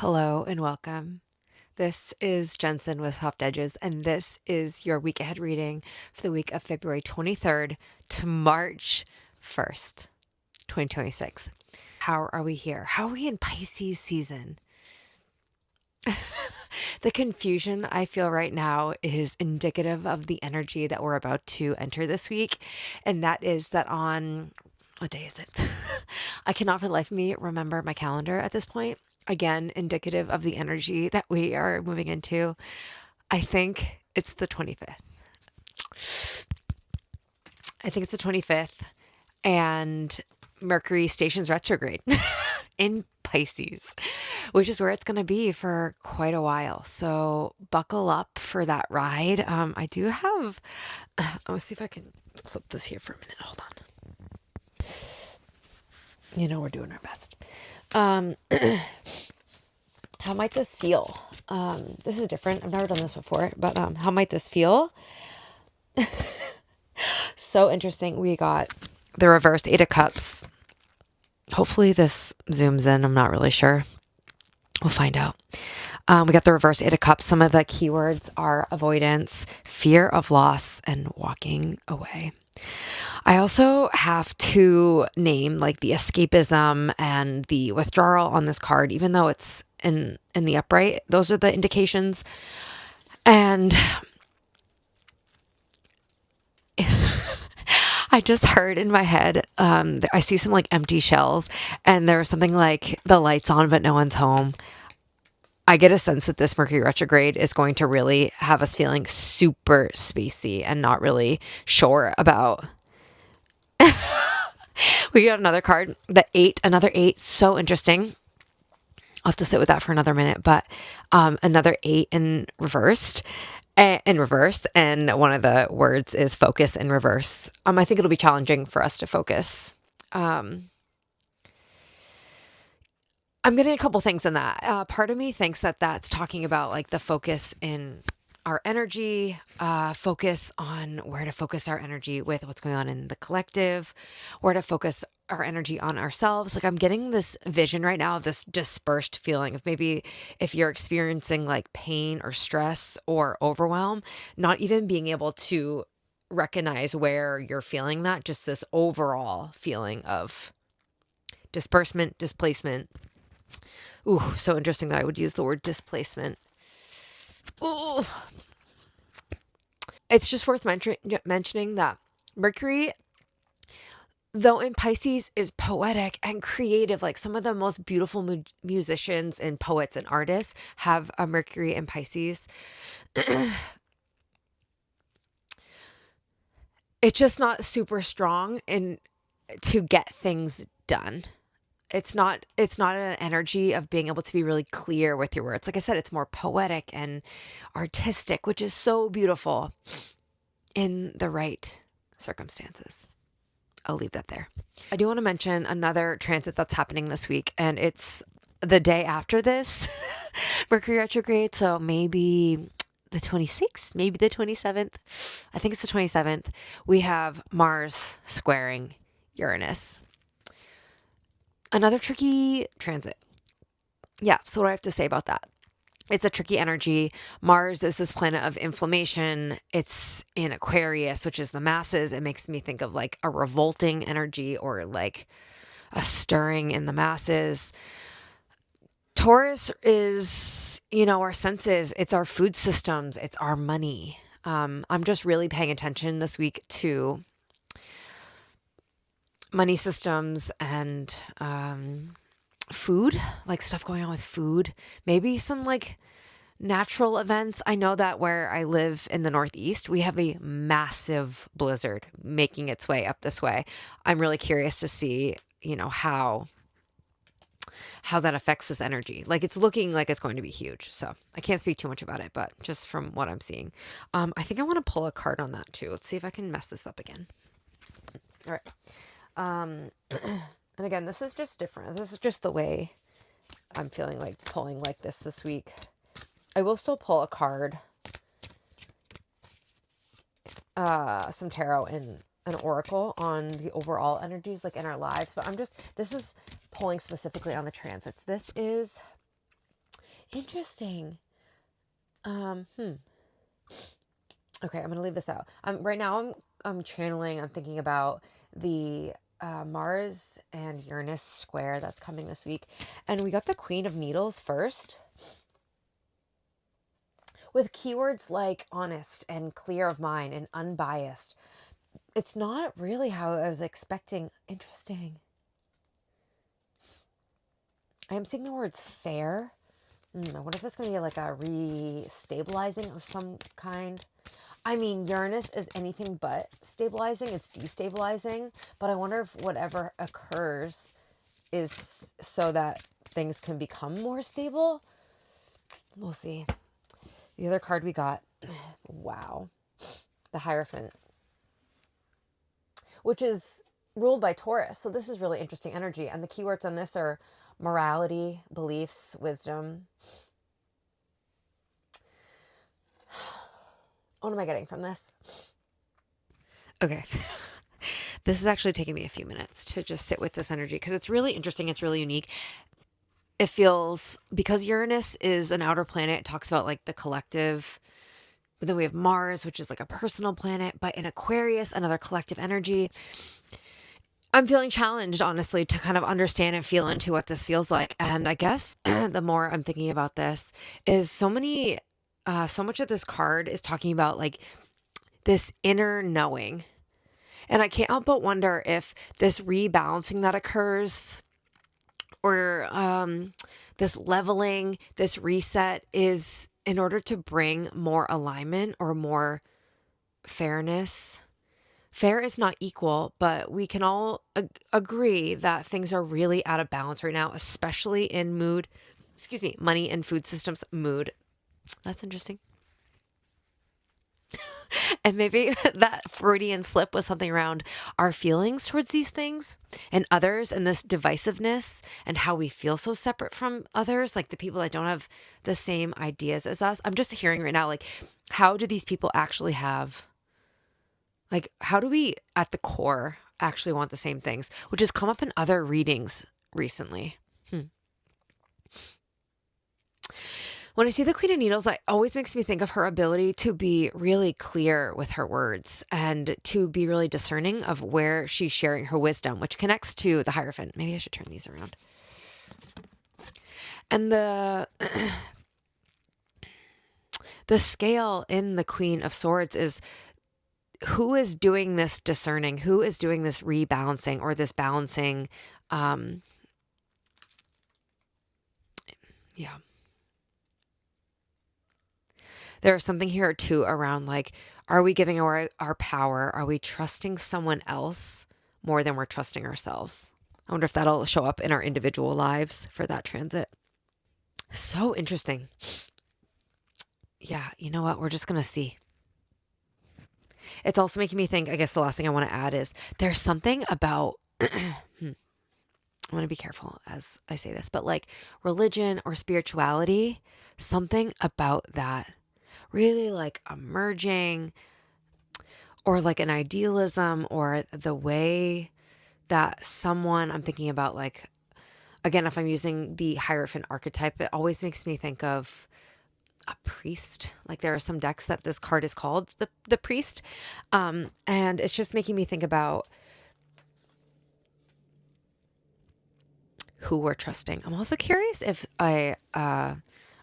Hello and welcome. This is Jensen with Soft Edges, and this is your week ahead reading for the week of February 23rd to March 1st, 2026. How are we here? How are we in Pisces season? The confusion I feel right now is indicative of the energy that we're about to enter this week, and that is that on what day is it? I cannot for the life of me remember my calendar at this point. Again, indicative of the energy that we are moving into. I think it's the 25th. I think it's the 25th, and Mercury stations retrograde in Pisces, which is where it's going to be for quite a while. So buckle up for that ride. I do have, let's see if I can flip this here for a minute. Hold on. We're doing our best. Um, how might this feel? This is different. I've never done this before, but how might this feel? So interesting. We got the reversed Eight of Cups. Hopefully this zooms in. I'm not really sure. We'll find out. We got the reverse Eight of Cups. Some of the keywords are avoidance, fear of loss, and walking away. I also have to name like the escapism and the withdrawal on this card, even though it's in the upright. Those are the indications. And I just heard in my head, I see some like empty shells, and there was something like the lights on, but no one's home. I get a sense that this Mercury retrograde is going to really have us feeling super spacey and not really sure about. We got another card, the eight, another eight. So interesting. I'll have to sit with that for another minute, but another eight in reversed. In reverse, and one of the words is focus in reverse. I think it'll be challenging for us to focus. I'm getting a couple things in that. Part of me thinks that that's talking about like the focus in our energy, focus on where to focus our energy with what's going on in the collective, where to focus our energy on ourselves. Like I'm getting this vision right now of this dispersed feeling of maybe if you're experiencing like pain or stress or overwhelm, not even being able to recognize where you're feeling that, just this overall feeling of disbursement, displacement. Ooh, so interesting that I would use the word displacement. Ooh. It's just worth mentioning that Mercury, though in Pisces, is poetic and creative. Like some of the most beautiful musicians and poets and artists have a Mercury in Pisces. It's just not super strong in to get things done. It's not an energy of being able to be really clear with your words. Like I said, it's more poetic and artistic, which is so beautiful in the right circumstances. I'll leave that there. I do want to mention another transit that's happening this week, and it's the day after this Mercury retrograde. So maybe the 26th, maybe the 27th. I think it's the 27th. We have Mars squaring Uranus. Another tricky transit. Yeah, so what do I have to say about that? It's a tricky energy. Mars is this planet of inflammation. It's in Aquarius, which is the masses. It makes me think of like a revolting energy or like a stirring in the masses. Taurus is, our senses. It's our food systems. It's our money. I'm just really paying attention this week to money systems and food, like stuff going on with food, maybe some like natural events. I know that where I live in the Northeast, we have a massive blizzard making its way up this way. I'm really curious to see, how that affects this energy. Like it's looking like it's going to be huge. So I can't speak too much about it, but just from what I'm seeing, I think I want to pull a card on that too. Let's see if I can mess this up again. All right. And again, this is just different. This is just the way I'm feeling like pulling like this week. I will still pull a card, some tarot and an oracle on the overall energies like in our lives, but this is pulling specifically on the transits. This is Interesting. Hmm. Okay, I'm gonna leave this out. Right now I'm channeling. I'm thinking about the Mars and Uranus square that's coming this week, and we got the Queen of Needles first, with keywords like honest and clear of mind and unbiased. It's not really how I was expecting. Interesting. I am seeing the words fair. I wonder if it's going to be like a re-stabilizing of some kind. I mean, Uranus is anything but stabilizing. It's destabilizing. But I wonder if whatever occurs is so that things can become more stable. We'll see. The other card we got, wow, the Hierophant, which is ruled by Taurus. So this is really interesting energy. And the keywords on this are morality, beliefs, wisdom. What am I getting from this? Okay. This is actually taking me a few minutes to just sit with this energy because it's really interesting. It's really unique. It feels, because Uranus is an outer planet, it talks about like the collective. But then we have Mars, which is like a personal planet. But in Aquarius, another collective energy. I'm feeling challenged, honestly, to kind of understand and feel into what this feels like. And I guess the more I'm thinking about this is so much of this card is talking about like this inner knowing. And I can't help but wonder if this rebalancing that occurs, or this leveling, this reset, is in order to bring more alignment or more fairness. Fair is not equal, but we can all agree that things are really out of balance right now, especially in money and food systems mood. That's interesting. And maybe that Freudian slip was something around our feelings towards these things and others, and this divisiveness and how we feel so separate from others, like the people that don't have the same ideas as us. I'm just hearing right now, like, how do these people actually have, like, how do we at the core actually want the same things, which has come up in other readings recently. When I see the Queen of Needles, it always makes me think of her ability to be really clear with her words and to be really discerning of where she's sharing her wisdom, which connects to the Hierophant. Maybe I should turn these around. And the scale in the Queen of Swords is who is doing this discerning, who is doing this rebalancing or this balancing. Yeah. There's something here too around like, are we giving our power? Are we trusting someone else more than we're trusting ourselves? I wonder if that'll show up in our individual lives for that transit. So interesting. Yeah, you know what? We're just going to see. It's also making me think, I guess the last thing I want to add is there's something about, I want to be careful as I say this, but like religion or spirituality, something about that really like emerging, or like an idealism, or the way that someone, I'm thinking about like, again, if I'm using the Hierophant archetype, it always makes me think of a priest. Like there are some decks that this card is called the priest. And it's just making me think about who we're trusting. I'm also curious if a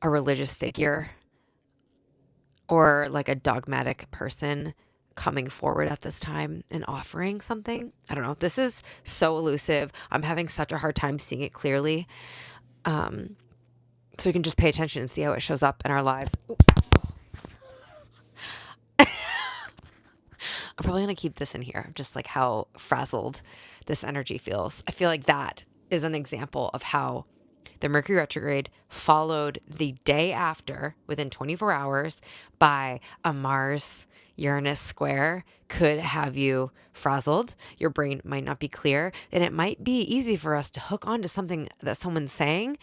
religious figure or like a dogmatic person coming forward at this time and offering something. I don't know. This is so elusive. I'm having such a hard time seeing it clearly. So we can just pay attention and see how it shows up in our lives. I'm probably going to keep this in here, just like how frazzled this energy feels. I feel like that is an example of how the Mercury retrograde followed the day after, within 24 hours, by a Mars Uranus square could have you frazzled. Your brain might not be clear, and it might be easy for us to hook onto something that someone's saying.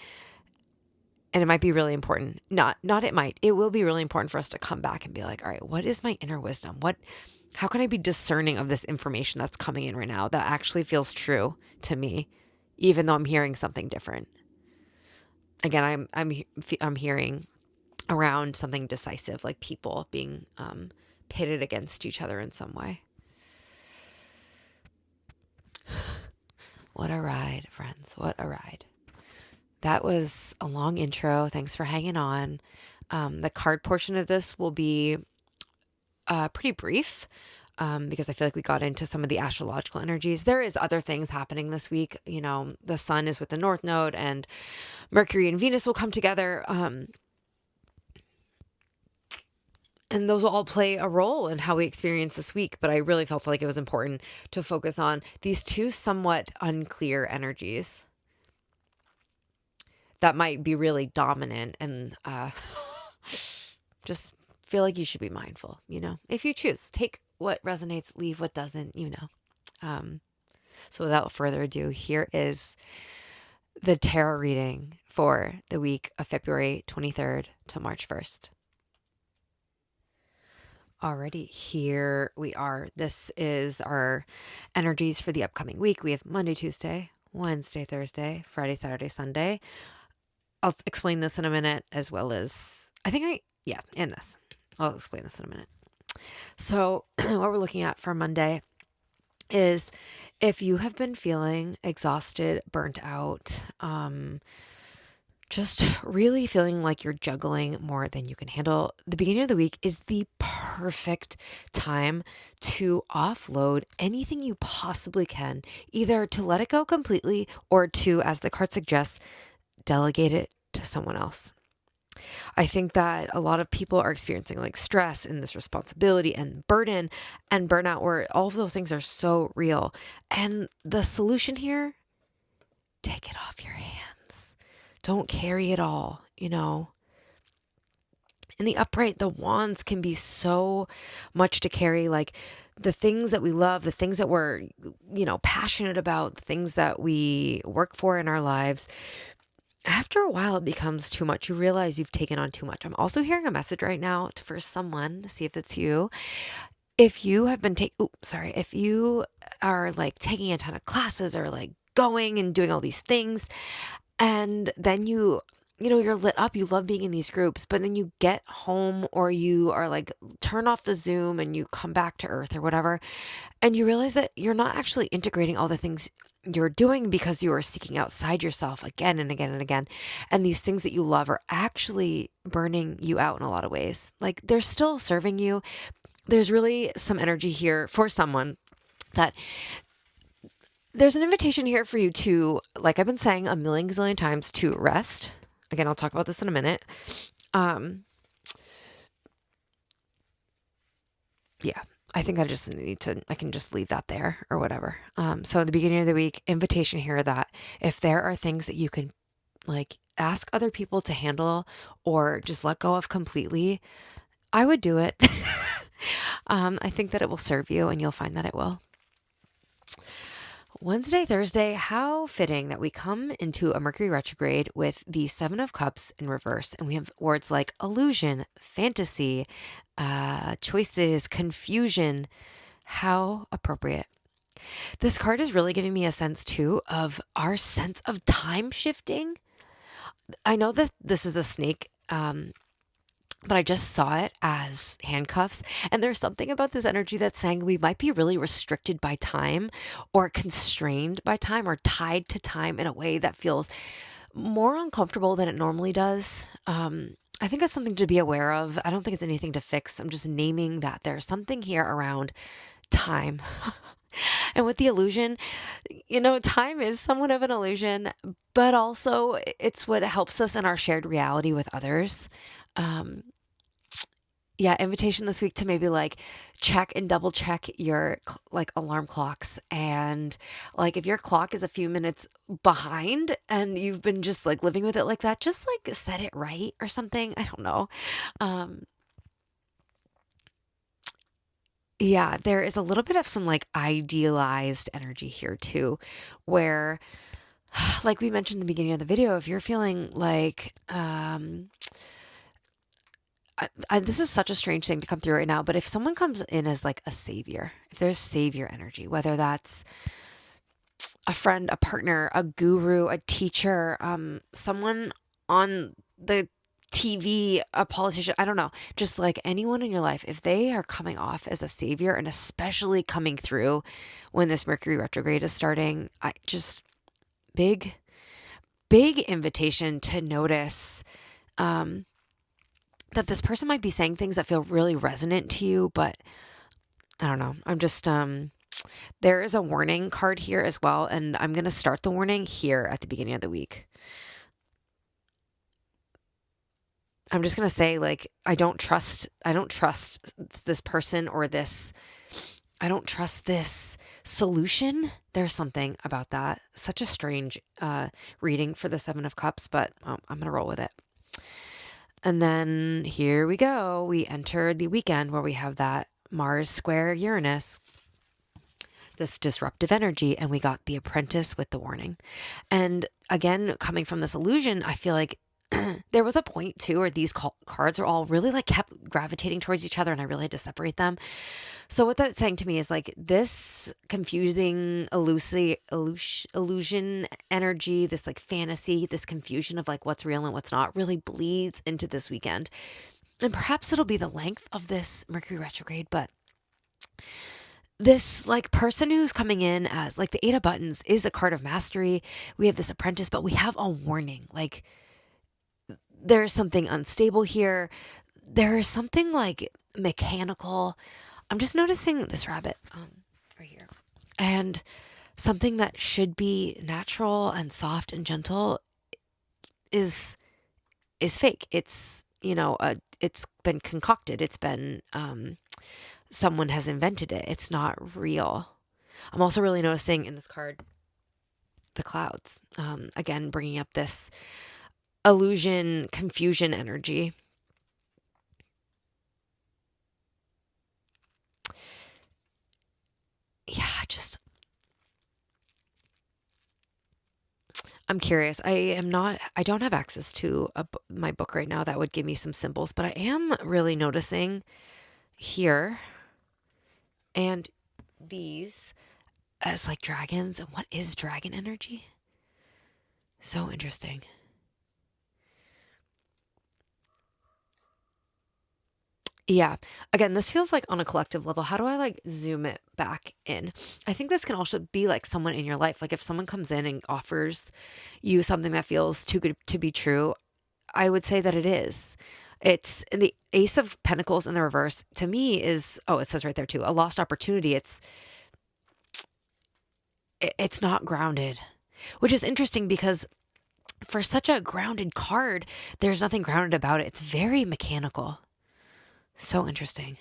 And it might be really important. It will be really important for us to come back and be like, all right, what is my inner wisdom? How can I be discerning of this information that's coming in right now that actually feels true to me, even though I'm hearing something different? again, I'm hearing around something decisive, like people being pitted against each other in some way. What a ride, friends. What a ride. That was a long intro. Thanks for hanging on. The card portion of this will be pretty brief because I feel like we got into some of the astrological energies. There is other things happening this week. You know, the sun is with the North Node and Mercury and Venus will come together. And those will all play a role in how we experience this week. But I really felt like it was important to focus on these two somewhat unclear energies that might be really dominant, and just feel like you should be mindful, you know, if you choose. Take what resonates, leave what doesn't, you know. So without further ado, here is the tarot reading for the week of February 23rd to March 1st. Alrighty, here we are. This is our energies for the upcoming week. We have Monday, Tuesday, Wednesday, Thursday, Friday, Saturday, Sunday. I'll explain this in a minute, as well as, and this. I'll explain this in a minute. So what we're looking at for Monday is if you have been feeling exhausted, burnt out, just really feeling like you're juggling more than you can handle, the beginning of the week is the perfect time to offload anything you possibly can, either to let it go completely or to, as the card suggests, delegate it to someone else. I think that a lot of people are experiencing like stress and this responsibility and burden and burnout, where all of those things are so real. And the solution here, take it off your hands. Don't carry it all, you know. In the upright, the wands can be so much to carry, like the things that we love, the things that we're, you know, passionate about, the things that we work for in our lives. After a while, it becomes too much. You realize you've taken on too much. I'm also hearing a message right now for someone, see if it's you. If you have been if you are like taking a ton of classes or like going and doing all these things, and then you know, you're lit up, you love being in these groups, but then you get home or you are like, turn off the Zoom and you come back to earth or whatever, and you realize that you're not actually integrating all the things you're doing because you are seeking outside yourself again and again and again. And these things that you love are actually burning you out in a lot of ways. Like they're still serving you. There's really some energy here for someone that there's an invitation here for you to, like I've been saying a million gazillion times, to rest. Again, I'll talk about this in a minute. Yeah. I think I can just leave that there or whatever. So at the beginning of the week, invitation here that if there are things that you can like ask other people to handle or just let go of completely, I would do it. I think that it will serve you and you'll find that it will. Wednesday, Thursday, how fitting that we come into a Mercury retrograde with the Seven of Cups in reverse. And we have words like illusion, fantasy, choices, confusion. How appropriate. This card is really giving me a sense too of our sense of time shifting. I know that this is a snake, but I just saw it as handcuffs. And there's something about this energy that's saying we might be really restricted by time or constrained by time or tied to time in a way that feels more uncomfortable than it normally does. I think that's something to be aware of. I don't think it's anything to fix. I'm just naming that there's something here around time. And with the illusion, you know, time is somewhat of an illusion, but also it's what helps us in our shared reality with others. Invitation this week to maybe like check and double check your like alarm clocks, and like if your clock is a few minutes behind and you've been just like living with it like that, just like set it right or something. I don't know. There is a little bit of some like idealized energy here too, where like we mentioned in the beginning of the video, if you're feeling like this is such a strange thing to come through right now, but if someone comes in as like a savior, if there's savior energy, whether that's a friend, a partner, a guru, a teacher, someone on the TV, a politician, I don't know, just like anyone in your life, if they are coming off as a savior and especially coming through when this Mercury retrograde is starting, I just big, big invitation to notice um, that this person might be saying things that feel really resonant to you, but I don't know. I'm just, there is a warning card here as well, and I'm going to start the warning here at the beginning of the week. I'm just going to say, like, I don't trust this person or this, I don't trust this solution. There's something about that. Such a strange reading for the Seven of Cups, but I'm going to roll with it. And then here we go. We enter the weekend where we have that Mars square Uranus, this disruptive energy, and we got the Apprentice with the warning. And again, coming from this illusion, I feel like there was a point too where these cards are all really like kept gravitating towards each other, and I really had to separate them. So what that's saying to me is like this confusing illusion energy, this like fantasy, this confusion of like what's real and what's not really bleeds into this weekend. And perhaps it'll be the length of this Mercury retrograde, but this like person who's coming in as like the Eight of Buttons is a card of mastery. We have this Apprentice, but we have a warning. Like there's something unstable here. There is something like mechanical. I'm just noticing this rabbit right here. And something that should be natural and soft and gentle is fake. It's, it's been concocted. It's been someone has invented it. It's not real. I'm also really noticing in this card the clouds. Again, bringing up this illusion, confusion energy. Yeah, I'm curious. I don't have access to my book right now that would give me some symbols, but I am really noticing here and these as like dragons. And what is dragon energy? So interesting. Yeah. Again, this feels like on a collective level. How do I like zoom it back in? I think this can also be like someone in your life. Like if someone comes in and offers you something that feels too good to be true, I would say that it is. It's in the Ace of Pentacles in the reverse to me is, oh, it says right there too, a lost opportunity. It's not grounded, which is interesting because for such a grounded card, there's nothing grounded about it. It's very mechanical. So interesting.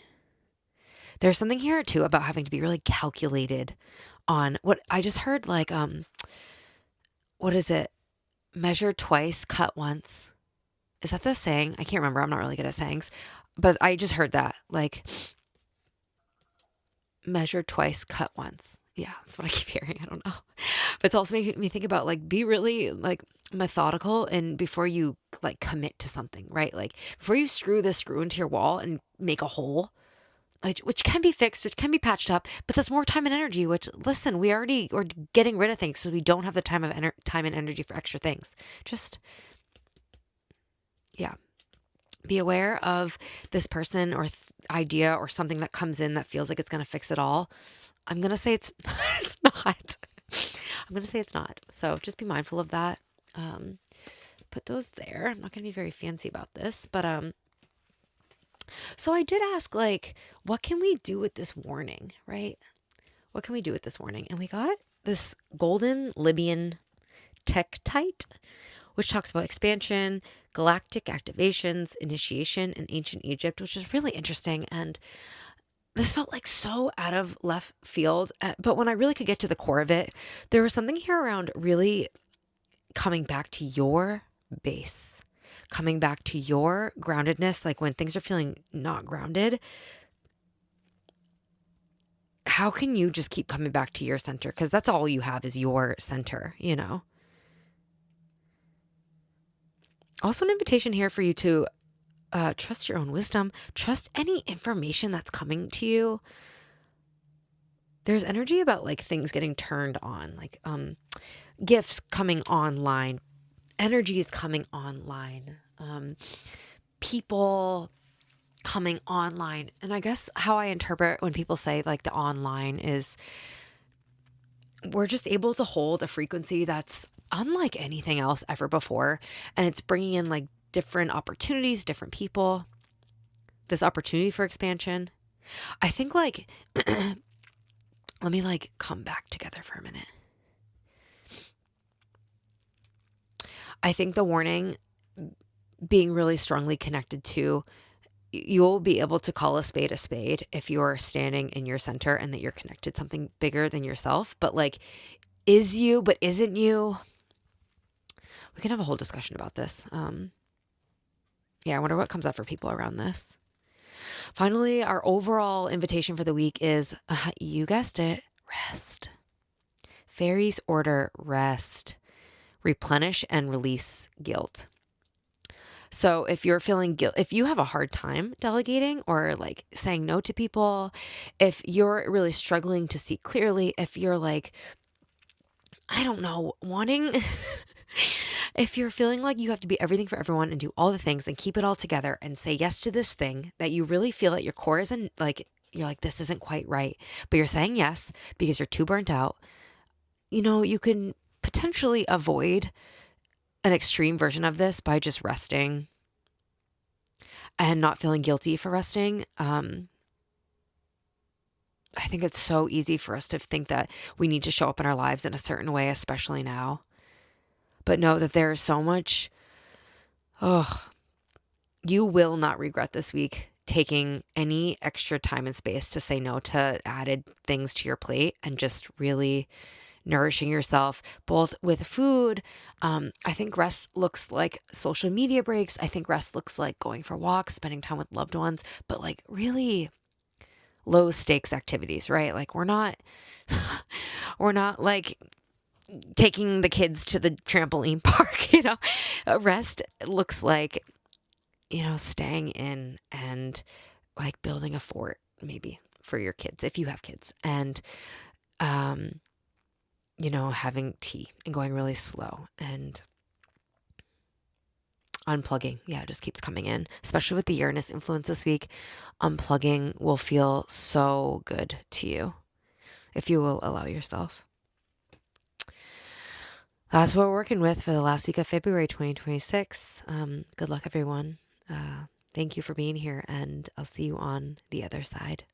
There's something here too about having to be really calculated on what I just heard like what is it? Measure twice, cut once. Is that the saying? I can't remember. I'm not really good at sayings. But I just heard that. Like measure twice, cut once. Yeah, that's what I keep hearing. I don't know. But it's also making me think about like be really like methodical and before you like commit to something, right? Like before you screw this screw into your wall and make a hole, which can be fixed, which can be patched up, but that's more time and energy. Which listen, we're getting rid of things because we don't have the time and energy for extra things. Just yeah, be aware of this person or idea or something that comes in that feels like it's gonna fix it all. I'm gonna say it's it's not. I'm gonna say it's not. So just be mindful of that. Put those there. I'm not gonna be very fancy about this, but so I did ask, like, what can we do with this warning, right? What can we do with this warning? And we got this golden Libyan tektite, which talks about expansion, galactic activations, initiation in ancient Egypt, which is really interesting. And this felt like so out of left field. But when I really could get to the core of it, there was something here around really coming back to your base, coming back to your groundedness. Like when things are feeling not grounded, how can you just keep coming back to your center? Because that's all you have is your center, you know? Also, an invitation here for you to trust your own wisdom, trust any information that's coming to you. There's energy about like things getting turned on, like gifts coming online, energies coming online, people coming online. And I guess how I interpret when people say like the online is we're just able to hold a frequency that's unlike anything else ever before. And it's bringing in like different opportunities, different people, this opportunity for expansion. I think like, let me like come back together for a minute. I think the warning being really strongly connected to you'll be able to call a spade if you're standing in your center and that you're connected to something bigger than yourself. But like, is you, but isn't you? We can have a whole discussion about this. Yeah, I wonder what comes up for people around this. Finally, our overall invitation for the week is, you guessed it, rest. Fairies order rest, replenish and release guilt. So if you're feeling guilt, if you have a hard time delegating or like saying no to people, if you're really struggling to see clearly, if you're like, I don't know, wanting, if you're feeling like you have to be everything for everyone and do all the things and keep it all together and say yes to this thing that you really feel at your core isn't like, you're like, this isn't quite right, but you're saying yes because you're too burnt out, you can potentially avoid an extreme version of this by just resting and not feeling guilty for resting. I think it's so easy for us to think that we need to show up in our lives in a certain way, especially now. But know that there is so much, you will not regret this week taking any extra time and space to say no to added things to your plate and just really nourishing yourself both with food. I think rest looks like social media breaks. I think rest looks like going for walks, spending time with loved ones, but like really low stakes activities, right? Like we're not like taking the kids to the trampoline park, Rest looks like, staying in and like building a fort maybe for your kids if you have kids and having tea and going really slow and unplugging. Yeah, it just keeps coming in, especially with the Uranus influence this week. Unplugging will feel so good to you if you will allow yourself. That's what we're working with for the last week of February 2026. Good luck, everyone. Thank you for being here, and I'll see you on the other side.